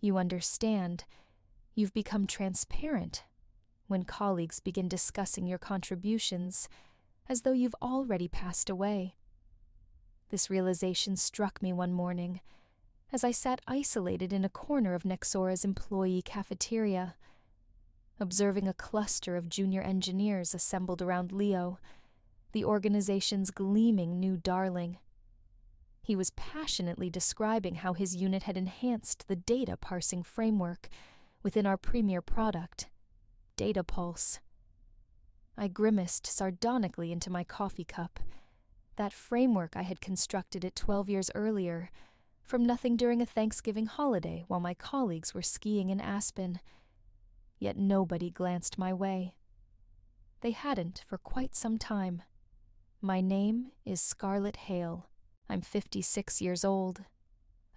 You understand. You've become transparent when colleagues begin discussing your contributions as though you've already passed away. This realization struck me one morning as I sat isolated in a corner of Nexora's employee cafeteria, observing a cluster of junior engineers assembled around Leo, the organization's gleaming new darling. He was passionately describing how his unit had enhanced the data parsing framework within our premier product, Data Pulse. I grimaced sardonically into my coffee cup. That framework I had constructed it 12 years earlier, from nothing during a Thanksgiving holiday while my colleagues were skiing in Aspen. Yet nobody glanced my way. They hadn't for quite some time. My name is Scarlett Hale. I'm 56 years old,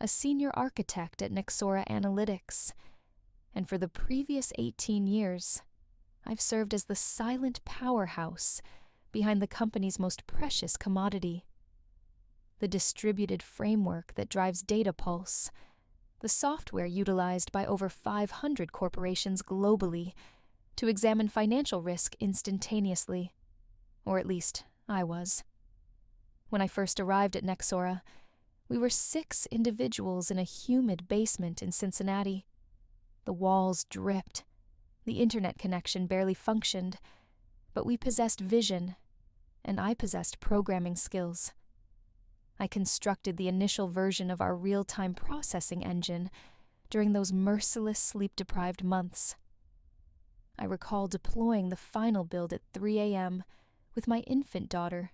a senior architect at Nexora Analytics, and for the previous 18 years, I've served as the silent powerhouse behind the company's most precious commodity, the distributed framework that drives Data Pulse, the software utilized by over 500 corporations globally to examine financial risk instantaneously, or at least I was. When I first arrived at Nexora, we were 6 individuals in a humid basement in Cincinnati. The walls dripped, the internet connection barely functioned, but we possessed vision, and I possessed programming skills. I constructed the initial version of our real-time processing engine during those merciless sleep-deprived months. I recall deploying the final build at 3 a.m. with my infant daughter,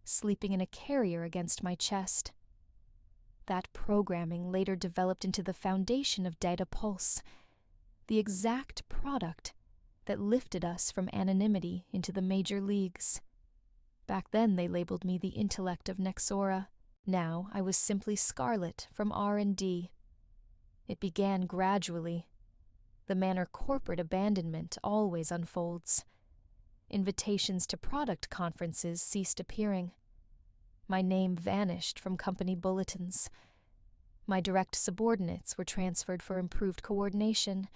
sleeping in a carrier against my chest. That programming later developed into the foundation of Data Pulse, the exact product that lifted us from anonymity into the major leagues. Back then they labeled me the intellect of Nexora. Now I was simply Scarlett from R&D. It began gradually, the manner corporate abandonment always unfolds. Invitations to product conferences ceased appearing. My name vanished from company bulletins. My direct subordinates were transferred for improved coordination.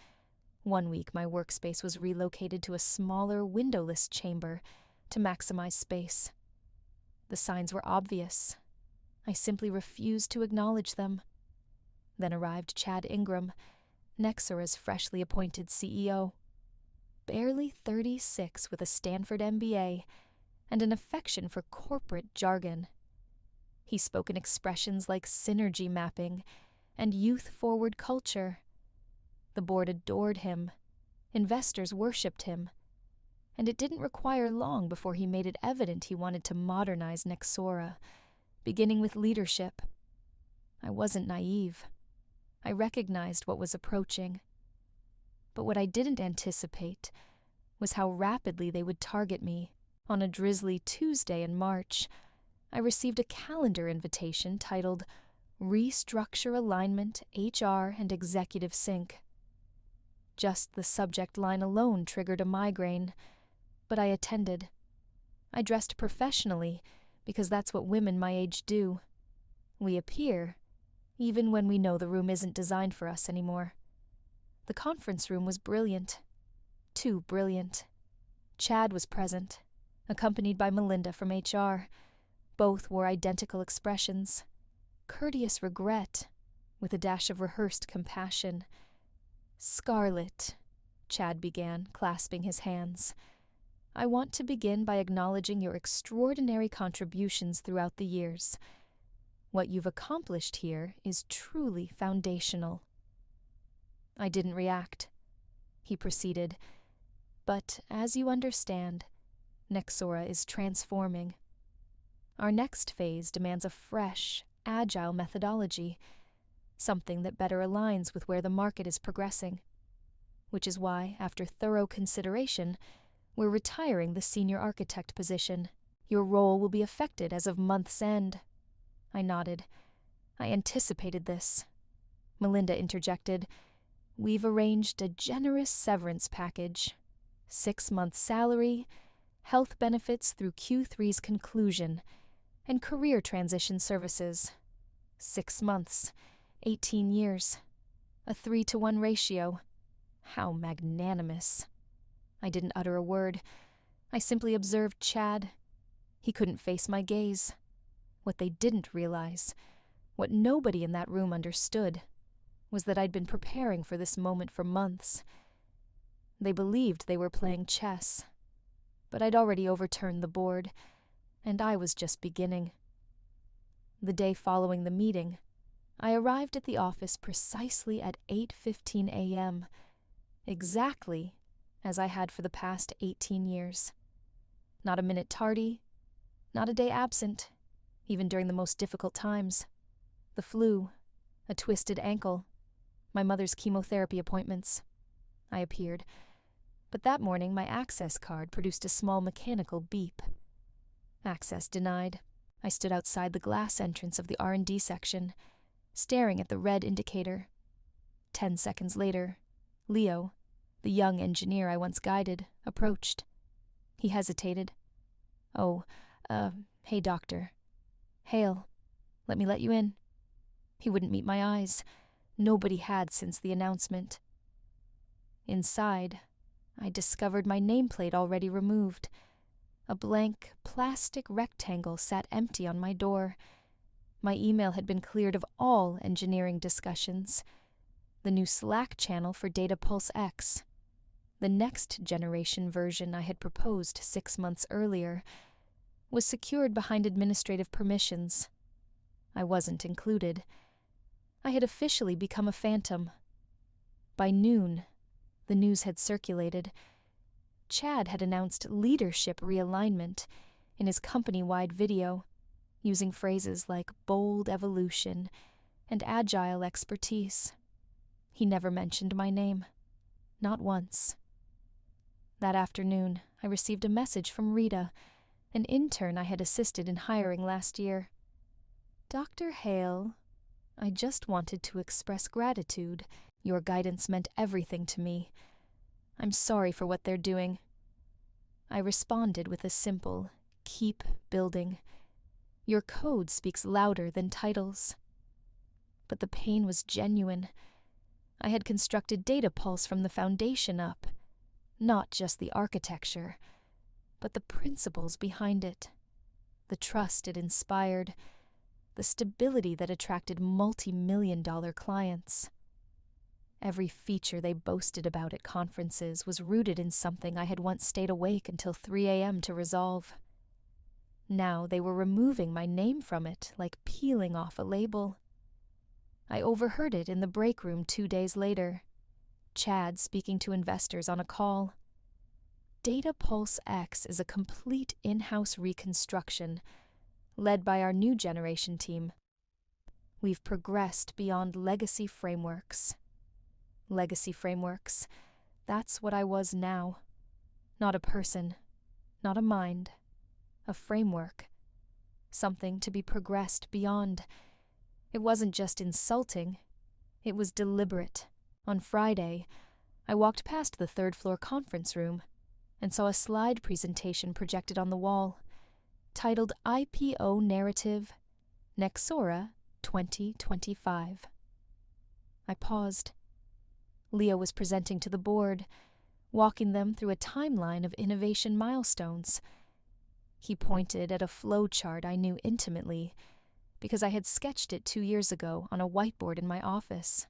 One week my workspace was relocated to a smaller, windowless chamber to maximize space. The signs were obvious. I simply refused to acknowledge them. Then arrived Chad Ingram, Nexora's freshly appointed CEO. Barely 36 with a Stanford MBA and an affection for corporate jargon. He spoke in expressions like synergy mapping and youth-forward culture. The board adored him, investors worshipped him, and it didn't require long before he made it evident he wanted to modernize Nexora, beginning with leadership. I wasn't naive. I recognized what was approaching. But what I didn't anticipate was how rapidly they would target me. On a drizzly Tuesday in March, I received a calendar invitation titled Restructure Alignment, HR, and Executive Sync. Just the subject line alone triggered a migraine, but I attended. I dressed professionally because that's what women my age do. We appear, even when we know the room isn't designed for us anymore. The conference room was brilliant. Too brilliant. Chad was present, accompanied by Melinda from HR. Both wore identical expressions. Courteous regret, with a dash of rehearsed compassion. "Scarlett," Chad began, clasping his hands, "I want to begin by acknowledging your extraordinary contributions throughout the years. What you've accomplished here is truly foundational." I didn't react. He proceeded, "But as you understand, Nexora is transforming. Our next phase demands a fresh, agile methodology, something that better aligns with where the market is progressing. Which is why, after thorough consideration, we're retiring the senior architect position. Your role will be affected as of month's end." I nodded. I anticipated this. Melinda interjected, "We've arranged a generous severance package. 6 months' salary, health benefits through Q3's conclusion, and career transition services. 6 months, 18 years. A 3-to-1 ratio. How magnanimous. I didn't utter a word. I simply observed Chad. He couldn't face my gaze. What they didn't realize, what nobody in that room understood, was that I'd been preparing for this moment for months. They believed they were playing chess, but I'd already overturned the board, and I was just beginning. The day following the meeting, I arrived at the office precisely at 8:15 a.m., exactly as I had for the past 18 years. Not a minute tardy, not a day absent, even during the most difficult times. The flu, a twisted ankle, my mother's chemotherapy appointments. I appeared, but that morning my access card produced a small mechanical beep. Access denied. I stood outside the glass entrance of the R&D section, staring at the red indicator. 10 seconds later, Leo, the young engineer I once guided, approached. He hesitated. Hey, doctor. Hale, let me let you in. He wouldn't meet my eyes. Nobody had since the announcement. Inside, I discovered my nameplate already removed. A blank, plastic rectangle sat empty on my door. My email had been cleared of all engineering discussions. The new Slack channel for Data Pulse X, the next generation version I had proposed 6 months earlier, was secured behind administrative permissions. I wasn't included. I had officially become a phantom. By noon, the news had circulated. Chad had announced leadership realignment in his company-wide video, using phrases like bold evolution and agile expertise. He never mentioned my name. Not once. That afternoon, I received a message from Rita, an intern I had assisted in hiring last year. Dr. Hale, I just wanted to express gratitude. Your guidance meant everything to me. I'm sorry for what they're doing. I responded with a simple, keep building. Your code speaks louder than titles. But the pain was genuine. I had constructed Data Pulse from the foundation up, not just the architecture, but the principles behind it, the trust it inspired, the stability that attracted multi-million-dollar clients. Every feature they boasted about at conferences was rooted in something I had once stayed awake until 3 a.m. to resolve. Now they were removing my name from it like peeling off a label. I overheard it in the break room 2 days later, Chad speaking to investors on a call. Data Pulse X is a complete in-house reconstruction, led by our new generation team. We've progressed beyond legacy frameworks. Legacy frameworks, that's what I was now. Not a person, not a mind, a framework. Something to be progressed beyond. It wasn't just insulting, it was deliberate. On Friday, I walked past the third-floor conference room and saw a slide presentation projected on the wall, titled IPO Narrative, Nexora 2025. I paused. Leo was presenting to the board, walking them through a timeline of innovation milestones. He pointed at a flow chart I knew intimately, because I had sketched it 2 years ago on a whiteboard in my office.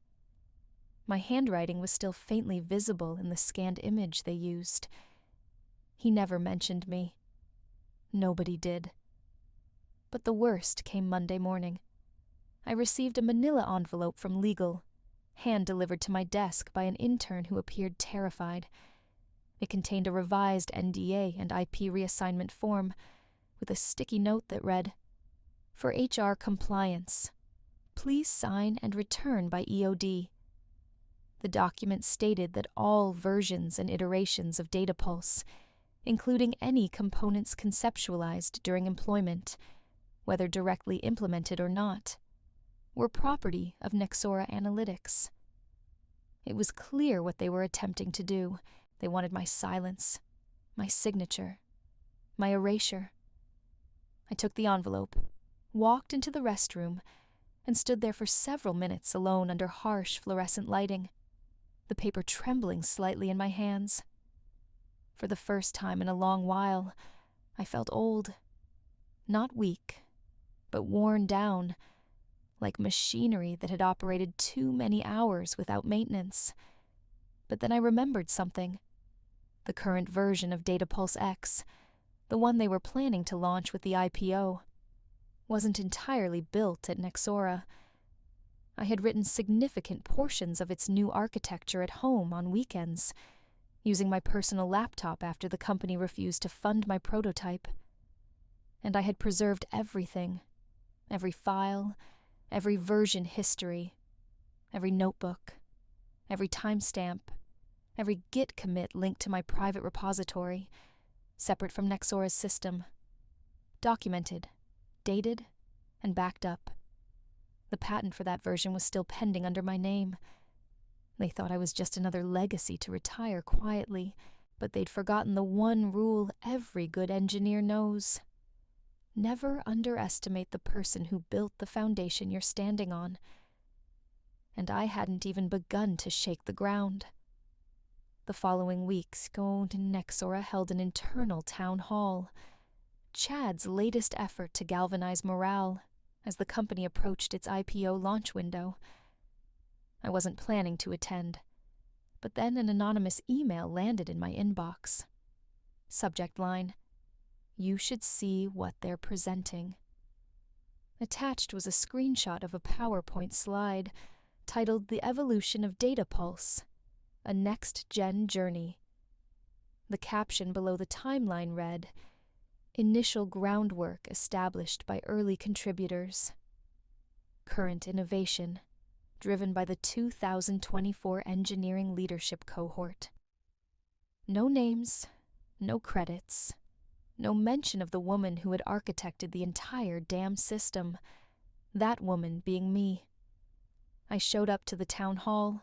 My handwriting was still faintly visible in the scanned image they used. He never mentioned me. Nobody did. But the worst came Monday morning. I received a manila envelope from legal, hand-delivered to my desk by an intern who appeared terrified. It contained a revised NDA and IP reassignment form, with a sticky note that read, "For HR compliance, please sign and return by EOD." The document stated that all versions and iterations of Data Pulse, including any components conceptualized during employment, whether directly implemented or not, were property of Nexora Analytics. It was clear what they were attempting to do. They wanted my silence, my signature, my erasure. I took the envelope, walked into the restroom, and stood there for several minutes alone under harsh fluorescent lighting, the paper trembling slightly in my hands. For the first time in a long while, I felt old. Not weak, but worn down, like machinery that had operated too many hours without maintenance. But then I remembered something. The current version of Datapulse X, the one they were planning to launch with the IPO, wasn't entirely built at Nexora. I had written significant portions of its new architecture at home on weekends, using my personal laptop after the company refused to fund my prototype. And I had preserved everything, every file, every version history, every notebook, every timestamp, every Git commit linked to my private repository, separate from Nexora's system, documented, dated, and backed up. The patent for that version was still pending under my name. They thought I was just another legacy to retire quietly, but they'd forgotten the one rule every good engineer knows. Never underestimate the person who built the foundation you're standing on. And I hadn't even begun to shake the ground. The following weeks, Nexora held an internal town hall, Chad's latest effort to galvanize morale as the company approached its IPO launch window. I wasn't planning to attend, but then an anonymous email landed in my inbox. Subject line: "You should see what they're presenting." Attached was a screenshot of a PowerPoint slide titled "The Evolution of Datapulse, a Next-Gen Journey." The caption below the timeline read, "Initial groundwork established by early contributors. Current innovation driven by the 2024 Engineering Leadership Cohort." No names, no credits, no mention of the woman who had architected the entire damn system, that woman being me. I showed up to the town hall,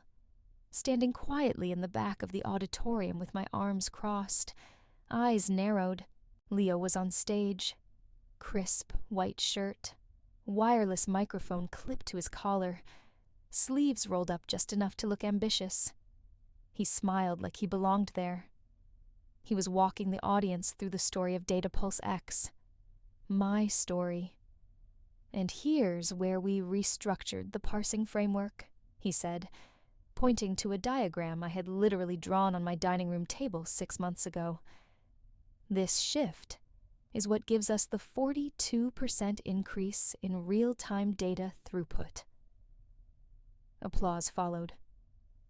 standing quietly in the back of the auditorium with my arms crossed, eyes narrowed. Leo was on stage. Crisp white shirt, wireless microphone clipped to his collar, sleeves rolled up just enough to look ambitious. He smiled like he belonged there. He was walking the audience through the story of Datapulse X. My story. "And here's where we restructured the parsing framework," he said, pointing to a diagram I had literally drawn on my dining room table 6 months ago. "This shift is what gives us the 42% increase in real-time data throughput." Applause followed.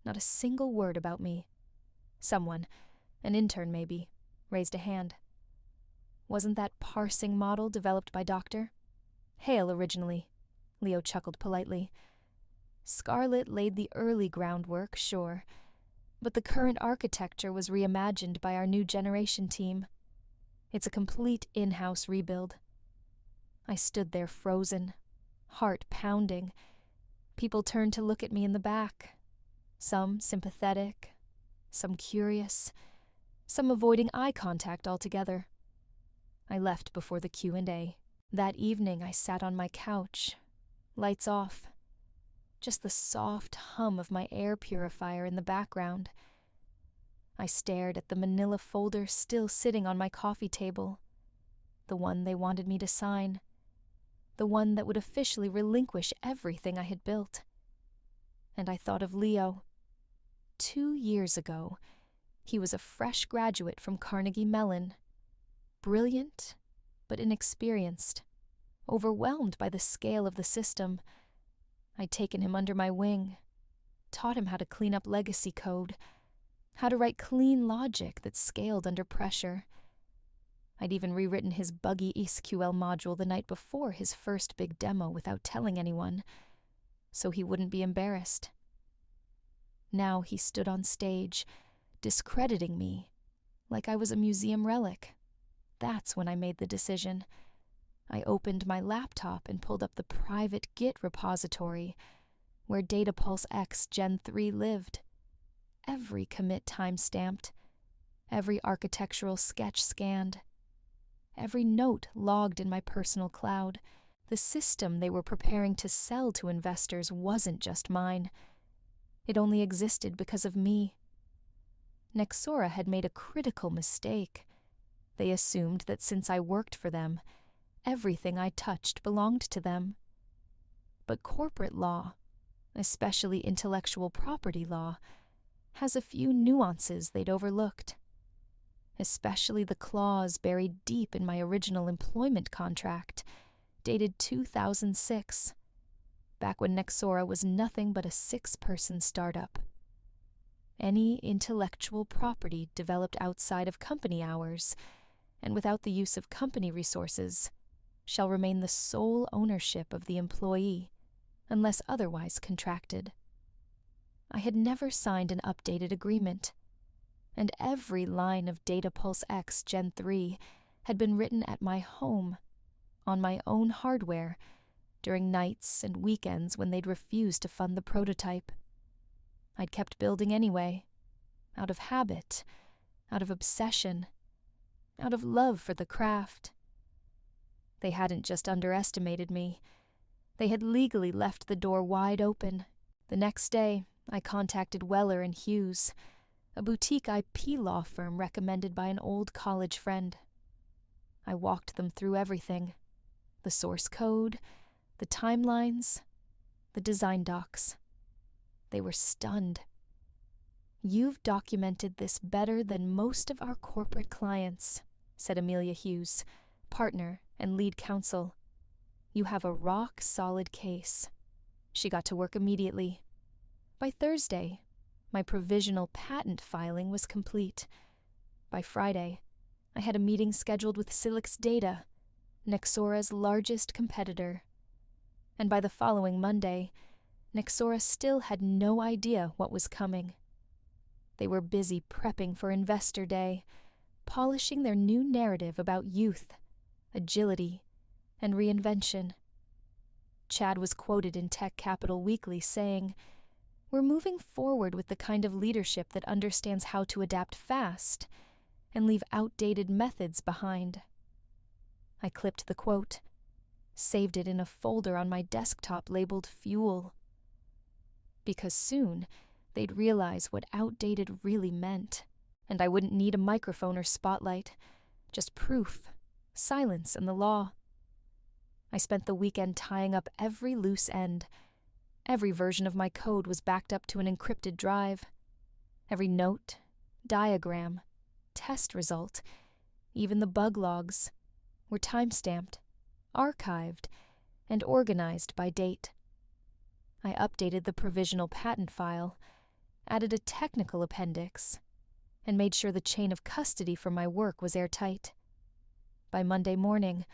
Not a single word about me. Someone, an intern maybe, raised a hand. "Wasn't that parsing model developed by Dr. Hale originally?" Leo chuckled politely. "Scarlett laid the early groundwork, sure, but the current architecture was reimagined by our new generation team. It's a complete in-house rebuild." I stood there frozen, heart pounding. People turned to look at me in the back, some sympathetic, some curious, some avoiding eye contact altogether. I left before the Q&A. That evening I sat on my couch, lights off, just the soft hum of my air purifier in the background. I stared at the manila folder still sitting on my coffee table, the one they wanted me to sign, the one that would officially relinquish everything I had built. And I thought of Leo. 2 years ago, he was a fresh graduate from Carnegie Mellon, brilliant but inexperienced, overwhelmed by the scale of the system. I'd taken him under my wing, taught him how to clean up legacy code, how to write clean logic that scaled under pressure. I'd even rewritten his buggy SQL module the night before his first big demo without telling anyone, so he wouldn't be embarrassed. Now he stood on stage, discrediting me, like I was a museum relic. That's when I made the decision. I opened my laptop and pulled up the private Git repository, where Datapulse X Gen 3 lived. Every commit time-stamped, every architectural sketch scanned, every note logged in my personal cloud, The system they were preparing to sell to investors wasn't just mine. It only existed because of me. Nexora had made a critical mistake. They assumed that since I worked for them, everything I touched belonged to them. But corporate law, especially intellectual property law, has a few nuances they'd overlooked. Especially the clause buried deep in my original employment contract, dated 2006, back when Nexora was nothing but a 6-person startup. Any intellectual property developed outside of company hours and without the use of company resources shall remain the sole ownership of the employee, unless otherwise contracted. I had never signed an updated agreement, and every line of DataPulse X Gen 3 had been written at my home, on my own hardware, during nights and weekends when they'd refused to fund the prototype. I'd kept building anyway, out of habit, out of obsession, out of love for the craft. They hadn't just underestimated me. They had legally left the door wide open. The next day, I contacted Weller and Hughes, a boutique IP law firm recommended by an old college friend. I walked them through everything: the source code, the timelines, the design docs. They were stunned. "You've documented this better than most of our corporate clients," said Amelia Hughes, partner and lead counsel. "You have a rock-solid case." She got to work immediately. By Thursday, my provisional patent filing was complete. By Friday, I had a meeting scheduled with Silix Data, Nexora's largest competitor. And by the following Monday, Nexora still had no idea what was coming. They were busy prepping for Investor Day, polishing their new narrative about youth, agility, and reinvention. Chad was quoted in Tech Capital Weekly saying, "We're moving forward with the kind of leadership that understands how to adapt fast and leave outdated methods behind." I clipped the quote, saved it in a folder on my desktop labeled Fuel. Because soon, they'd realize what outdated really meant, and I wouldn't need a microphone or spotlight, just proof, silence, and the law. I spent the weekend tying up every loose end. Every version of my code was backed up to an encrypted drive. Every note, diagram, test result, even the bug logs, were timestamped, archived, and organized by date. I updated the provisional patent file, added a technical appendix, and made sure the chain of custody for my work was airtight. By Monday morning,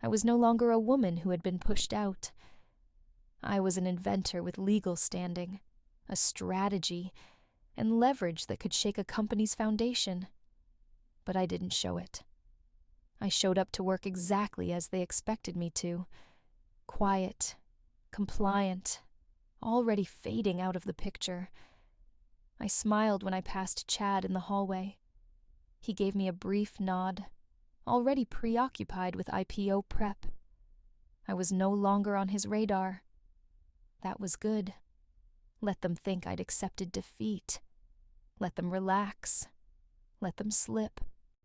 I was no longer a woman who had been pushed out. I was an inventor with legal standing, a strategy, and leverage that could shake a company's foundation. But I didn't show it. I showed up to work exactly as they expected me to. Quiet, compliant, already fading out of the picture. I smiled when I passed Chad in the hallway. He gave me a brief nod, already preoccupied with IPO prep. I was no longer on his radar. That was good. Let them think I'd accepted defeat. Let them relax. Let them slip.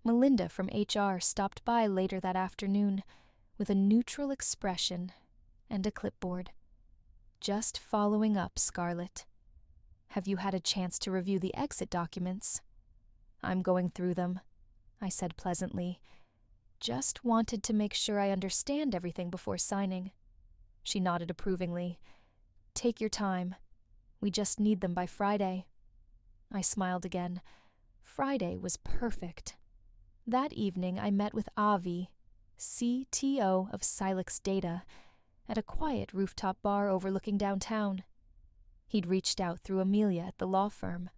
Melinda from HR stopped by later that afternoon with a neutral expression and a clipboard. "Just following up, Scarlett. Have you had a chance to review the exit documents?" "I'm going through them," I said pleasantly. "Just wanted to make sure I understand everything before signing." She nodded approvingly. "Take your time. We just need them by Friday." I smiled again. Friday was perfect. That evening I met with Avi, CTO of Silix Data, at a quiet rooftop bar overlooking downtown. He'd reached out through Amelia at the law firm.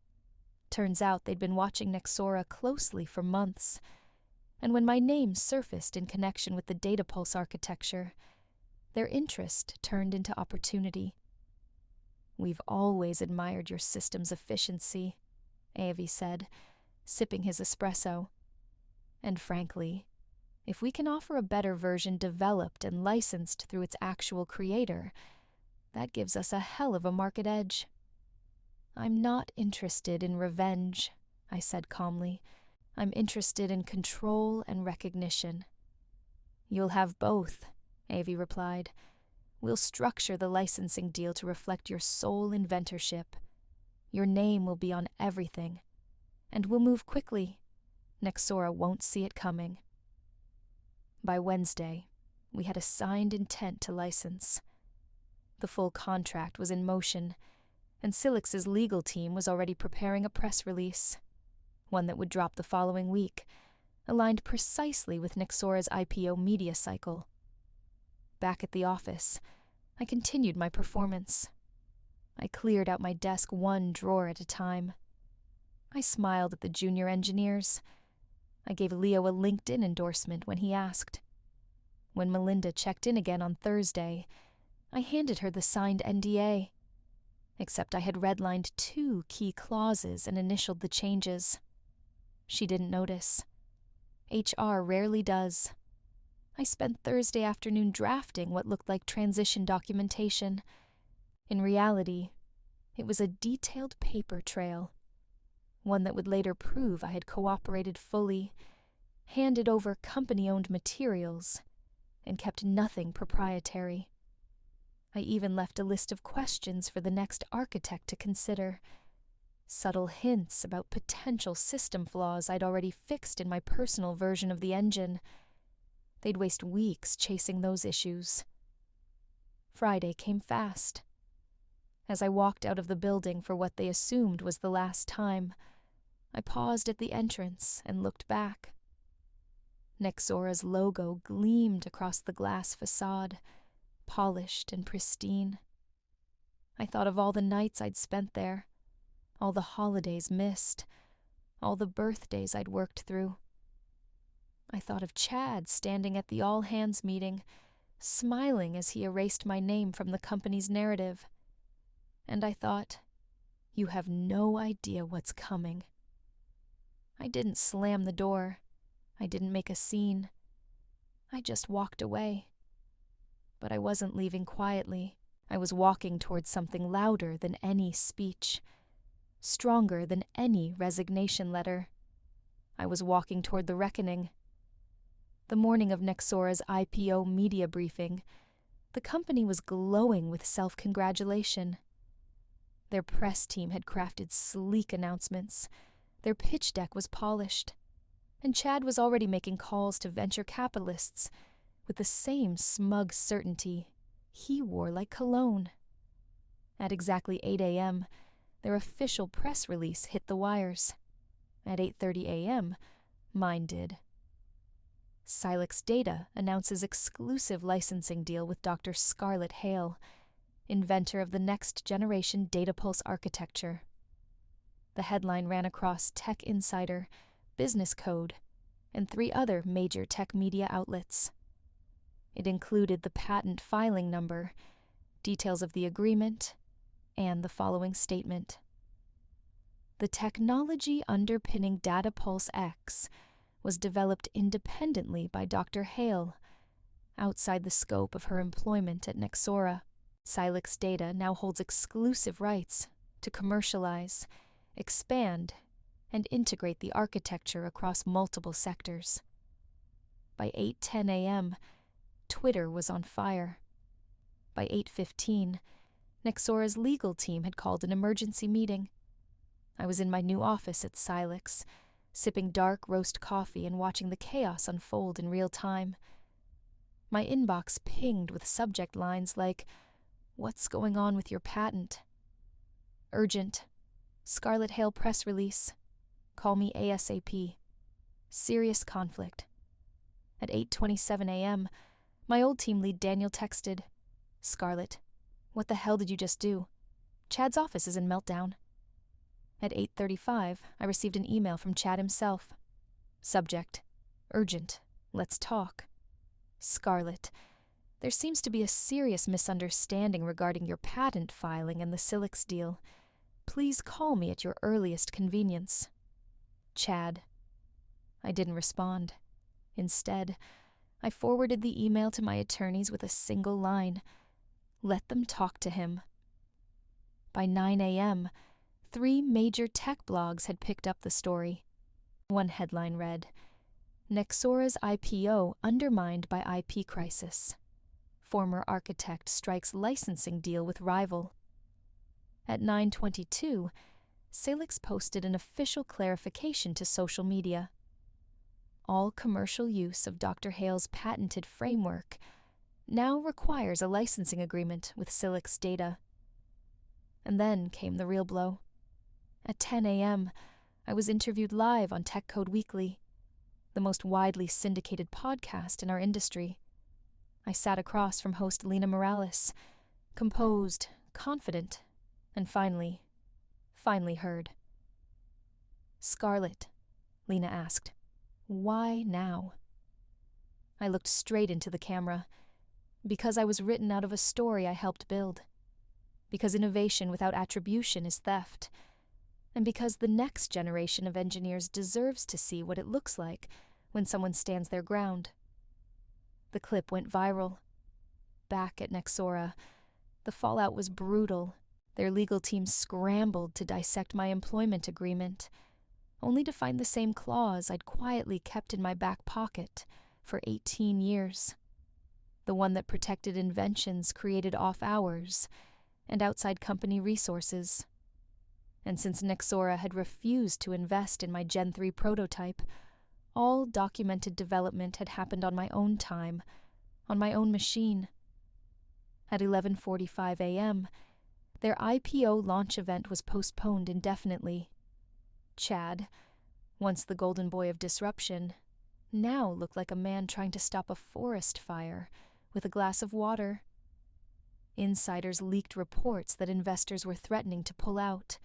Turns out they'd been watching Nexora closely for months, and when my name surfaced in connection with the DataPulse architecture, their interest turned into opportunity. "We've always admired your system's efficiency," Avi said, sipping his espresso. "And frankly, If we can offer a better version developed and licensed through its actual creator, that gives us a hell of a market edge. I'm not interested in revenge, I said calmly. I'm interested in control and recognition. You'll have both, Avi replied. We'll structure the licensing deal to reflect your sole inventorship. Your name will be on everything. And we'll move quickly. Nexora won't see it coming. By Wednesday, we had a signed intent to license. The full contract was in motion, and Silix's legal team was already preparing a press release, one that would drop the following week, aligned precisely with Nexora's IPO media cycle. Back at the office, I continued my performance. I cleared out my desk one drawer at a time. I smiled at the junior engineers. I gave Leo a LinkedIn endorsement when he asked. When Melinda checked in again on Thursday, I handed her the signed NDA, except I had redlined 2 key clauses and initialed the changes. She didn't notice. HR rarely does. I spent Thursday afternoon drafting what looked like transition documentation. In reality, it was a detailed paper trail, one that would later prove I had cooperated fully, handed over company-owned materials, and kept nothing proprietary. I even left a list of questions for the next architect to consider, subtle hints about potential system flaws I'd already fixed in my personal version of the engine. They'd waste weeks chasing those issues. Friday came fast. As I walked out of the building for what they assumed was the last time, I paused at the entrance and looked back. Nexora's logo gleamed across the glass facade, polished and pristine. I thought of all the nights I'd spent there, all the holidays missed, all the birthdays I'd worked through. I thought of Chad standing at the all-hands meeting, smiling as he erased my name from the company's narrative. And I thought, you have no idea what's coming. I didn't slam the door. I didn't make a scene. I just walked away. But I wasn't leaving quietly. I was walking towards something louder than any speech, stronger than any resignation letter. I was walking toward the reckoning. The morning of Nexora's IPO media briefing, the company was glowing with self-congratulation. Their press team had crafted sleek announcements. Their pitch deck was polished. And Chad was already making calls to venture capitalists with the same smug certainty he wore like cologne. At exactly 8 a.m., their official press release hit the wires. At 8:30 a.m., mine did. Silix Data announces exclusive licensing deal with Dr. Scarlett Hale, inventor of the next-generation data pulse architecture. The headline ran across Tech Insider, Business Code, and 3 other major tech media outlets. It included the patent filing number, details of the agreement, and the following statement. The technology underpinning Data Pulse X was developed independently by Dr. Hale, outside the scope of her employment at Nexora. Silix Data now holds exclusive rights to commercialize, expand, and integrate the architecture across multiple sectors. By 8:10 a.m., Twitter was on fire. By 8:15, Nexora's legal team had called an emergency meeting. I was in my new office at Silix, sipping dark roast coffee and watching the chaos unfold in real time. My inbox pinged with subject lines like, "What's going on with your patent?" "Urgent. Scarlett Hale press release. Call me ASAP. Serious conflict." At 8:27 a.m., my old team lead Daniel texted, "Scarlett, what the hell did you just do? Chad's office is in meltdown." At 8:35, I received an email from Chad himself. Subject: Urgent. Let's talk. Scarlett, there seems to be a serious misunderstanding regarding your patent filing and the Silix deal. Please call me at your earliest convenience. Chad. I didn't respond. Instead, I forwarded the email to my attorneys with a single line: let them talk to him. By 9 a.m., 3 major tech blogs had picked up the story. One headline read, "Nexora's IPO undermined by IP crisis. Former architect strikes licensing deal with rival." At 9:22, Salix posted an official clarification to social media. All commercial use of Dr. Hale's patented framework now requires a licensing agreement with Salix Data. And then came the real blow. At 10 a.m., I was interviewed live on Tech Code Weekly, the most widely syndicated podcast in our industry. I sat across from host Lena Morales, composed, confident, and finally heard. "Scarlett," Lena asked, "why now?" I looked straight into the camera. Because I was written out of a story I helped build. Because innovation without attribution is theft. And because the next generation of engineers deserves to see what it looks like when someone stands their ground. The clip went viral. Back at Nexora, the fallout was brutal. Their legal team scrambled to dissect my employment agreement, only to find the same clause I'd quietly kept in my back pocket for 18 years. The one that protected inventions created off hours and outside company resources. And since Nexora had refused to invest in my Gen 3 prototype, all documented development had happened on my own time, on my own machine. At 11:45 a.m., their IPO launch event was postponed indefinitely. Chad, once the golden boy of disruption, now looked like a man trying to stop a forest fire with a glass of water. Insiders leaked reports that investors were threatening to pull out.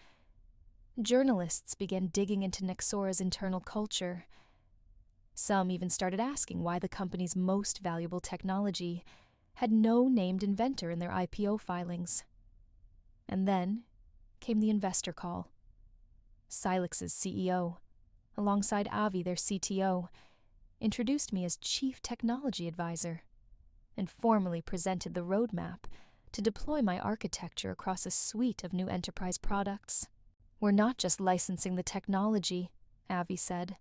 Journalists began digging into Nexora's internal culture. Some even started asking why the company's most valuable technology had no named inventor in their IPO filings. And then came the investor call. Silex's CEO, alongside Avi, their CTO, introduced me as Chief Technology Advisor and formally presented the roadmap to deploy my architecture across a suite of new enterprise products. "We're not just licensing the technology," Avi said.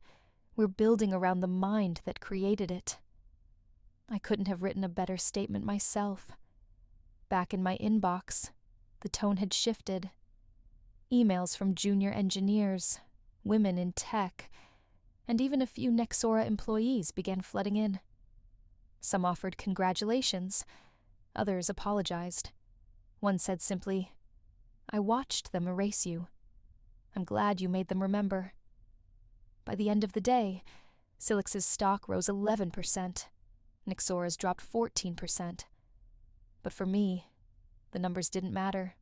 "We're building around the mind that created it." I couldn't have written a better statement myself. Back in my inbox, the tone had shifted. Emails from junior engineers, women in tech, and even a few Nexora employees began flooding in. Some offered congratulations, others apologized. One said simply, "I watched them erase you. I'm glad you made them remember." By the end of the day, Silix's stock rose 11%. Nexora's dropped 14%. But for me, the numbers didn't matter.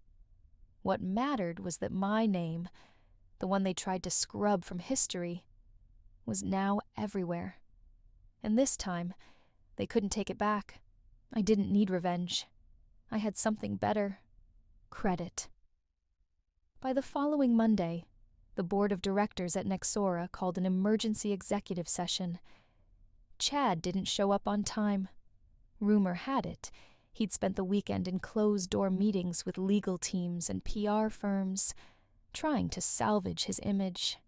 What mattered was that my name, the one they tried to scrub from history, was now everywhere. And this time, they couldn't take it back. I didn't need revenge. I had something better: credit. By the following Monday, the board of directors at Nexora called an emergency executive session. Chad didn't show up on time. Rumor had it he'd spent the weekend in closed-door meetings with legal teams and PR firms, trying to salvage his image.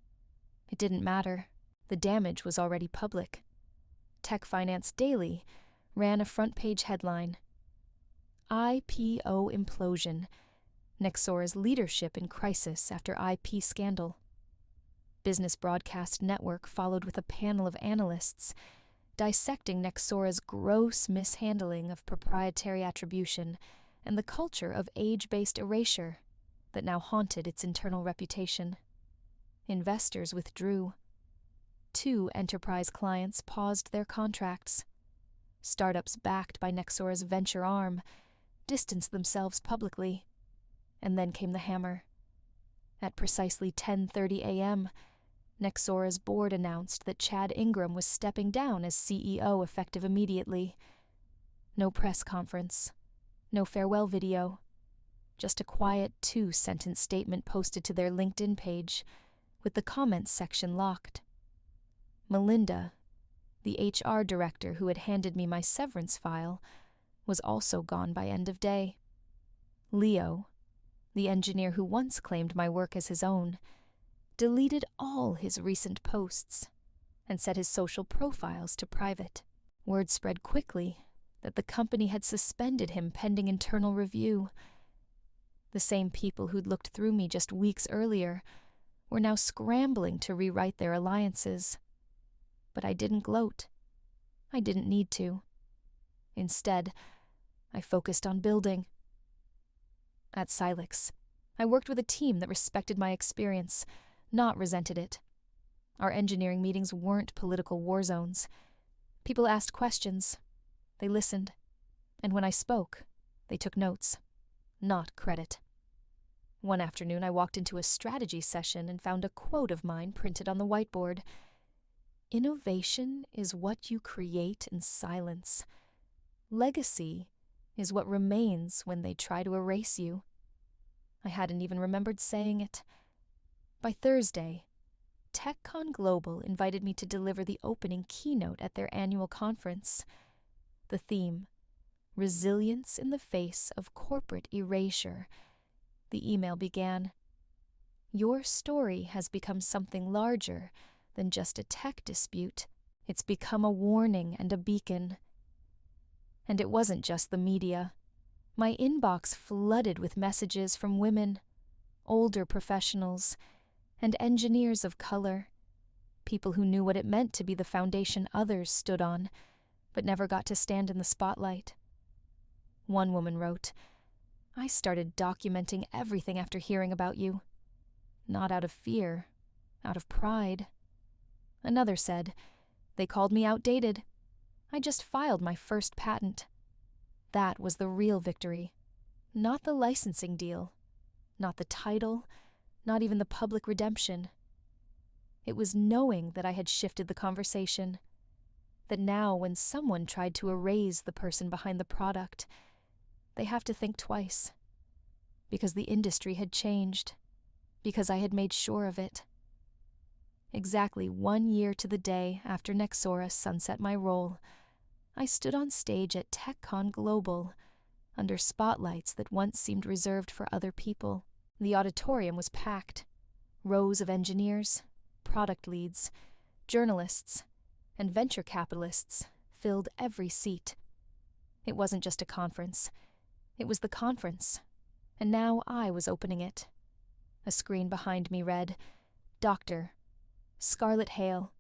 It didn't matter. The damage was already public. Tech Finance Daily ran a front-page headline: "IPO implosion. Nexora's leadership in crisis after IP scandal." Business Broadcast Network followed with a panel of analysts dissecting Nexora's gross mishandling of proprietary attribution and the culture of age-based erasure that now haunted its internal reputation. Investors withdrew. 2 enterprise clients paused their contracts. Startups backed by Nexora's venture arm distanced themselves publicly. And then came the hammer. At precisely 10:30 a.m., Nexora's board announced that Chad Ingram was stepping down as CEO effective immediately. No press conference, no farewell video, just a quiet 2-sentence statement posted to their LinkedIn page, with the comments section locked. Melinda, The HR director who had handed me my severance file was also gone by end of day. Leo, the engineer who once claimed my work as his own, deleted all his recent posts and set his social profiles to private. Word spread quickly that the company had suspended him pending internal review. The same people who'd looked through me just weeks earlier were now scrambling to rewrite their alliances. But I didn't gloat. I didn't need to. Instead, I focused on building. At Silex, I worked with a team that respected my experience, not resented it. Our engineering meetings weren't political war zones. People asked questions. They listened. And when I spoke, they took notes, not credit. One afternoon, I walked into a strategy session and found a quote of mine printed on the whiteboard. Innovation is what you create in silence. Legacy is what remains when they try to erase you. I hadn't even remembered saying it. By Thursday, TechCon Global invited me to deliver the opening keynote at their annual conference. The theme, Resilience in the Face of Corporate Erasure. The email began, Your story has become something larger than just a tech dispute. It's become a warning and a beacon. And it wasn't just the media. My inbox flooded with messages from women, older professionals, and engineers of color, people who knew what it meant to be the foundation others stood on, but never got to stand in the spotlight. One woman wrote, I started documenting everything after hearing about you. Not out of fear, out of pride. Another said, they called me outdated. I just filed my first patent. That was the real victory. Not the licensing deal. Not the title. Not even the public redemption. It was knowing that I had shifted the conversation. That now when someone tried to erase the person behind the product, they have to think twice. Because the industry had changed. Because I had made sure of it. Exactly 1 year to the day after Nexora sunset my role, I stood on stage at TechCon Global, under spotlights that once seemed reserved for other people. The auditorium was packed. Rows of engineers, product leads, journalists, and venture capitalists filled every seat. It wasn't just a conference. It was the conference, and now I was opening it. A screen behind me read, Dr. Scarlett Hale,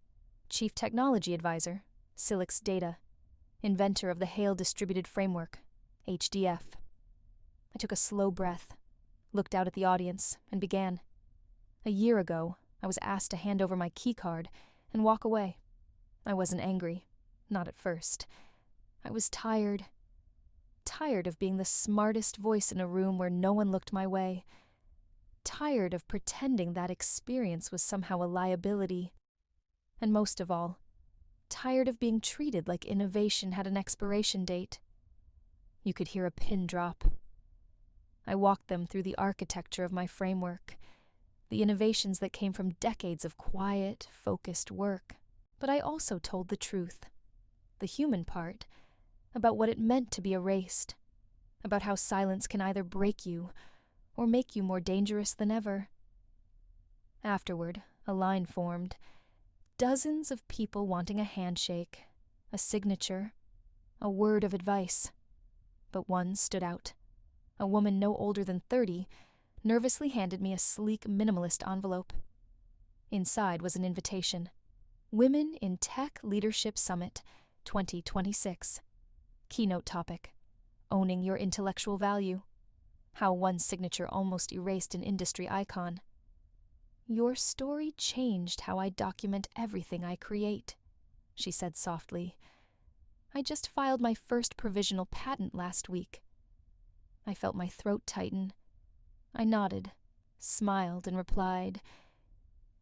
Chief Technology Advisor, Silex Data, inventor of the Hale Distributed Framework, HDF. I took a slow breath, looked out at the audience, and began. A year ago, I was asked to hand over my keycard and walk away. I wasn't angry, not at first. I was tired. Tired of being the smartest voice in a room where no one looked my way. Tired of pretending that experience was somehow a liability. And most of all, tired of being treated like innovation had an expiration date. You could hear a pin drop. I walked them through the architecture of my framework, the innovations that came from decades of quiet, focused work. But I also told the truth, the human part, about what it meant to be erased, about how silence can either break you or make you more dangerous than ever. Afterward, a line formed. Dozens of people wanting a handshake, a signature, a word of advice. But one stood out. A woman no older than 30 nervously handed me a sleek minimalist envelope. Inside was an invitation. Women in Tech Leadership Summit 2026. Keynote topic, Owning Your Intellectual Value. How one signature almost erased an industry icon. Your story changed how I document everything I create, she said softly. I just filed my first provisional patent last week. I felt my throat tighten. I nodded, smiled, and replied,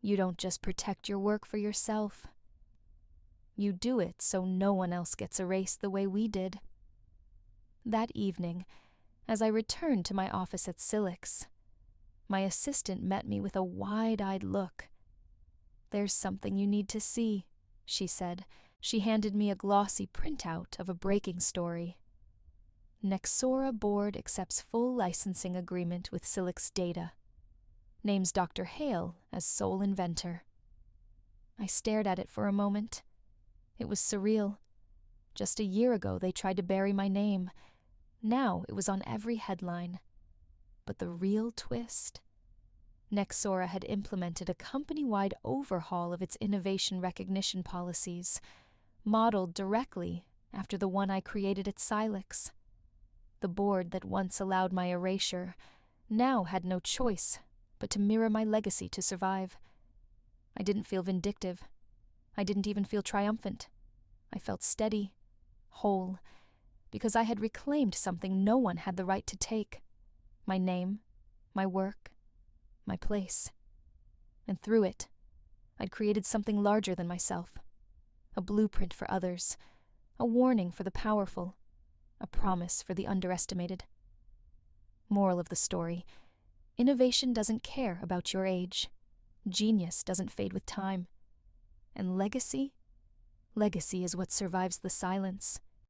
You don't just protect your work for yourself. You do it so no one else gets erased the way we did. That evening, as I returned to my office at Silex, my assistant met me with a wide-eyed look. There's something you need to see, she said, She handed me a glossy printout of a breaking story. Nexora board accepts full licensing agreement with Silic's data. Names Dr. Hale as sole inventor. I stared at it for a moment. It was surreal. Just a year ago, they tried to bury my name. Now it was on every headline. But the real twist? Nexora had implemented a company-wide overhaul of its innovation recognition policies, modeled directly after the one I created at Silex. The board that once allowed my erasure now had no choice but to mirror my legacy to survive. I didn't feel vindictive. I didn't even feel triumphant. I felt steady, whole, because I had reclaimed something no one had the right to take. My name, my work, my place. And through it, I'd created something larger than myself. A blueprint for others, a warning for the powerful, a promise for the underestimated. Moral of the story: innovation doesn't care about your age. Genius doesn't fade with time. And legacy? Legacy is what survives the silence.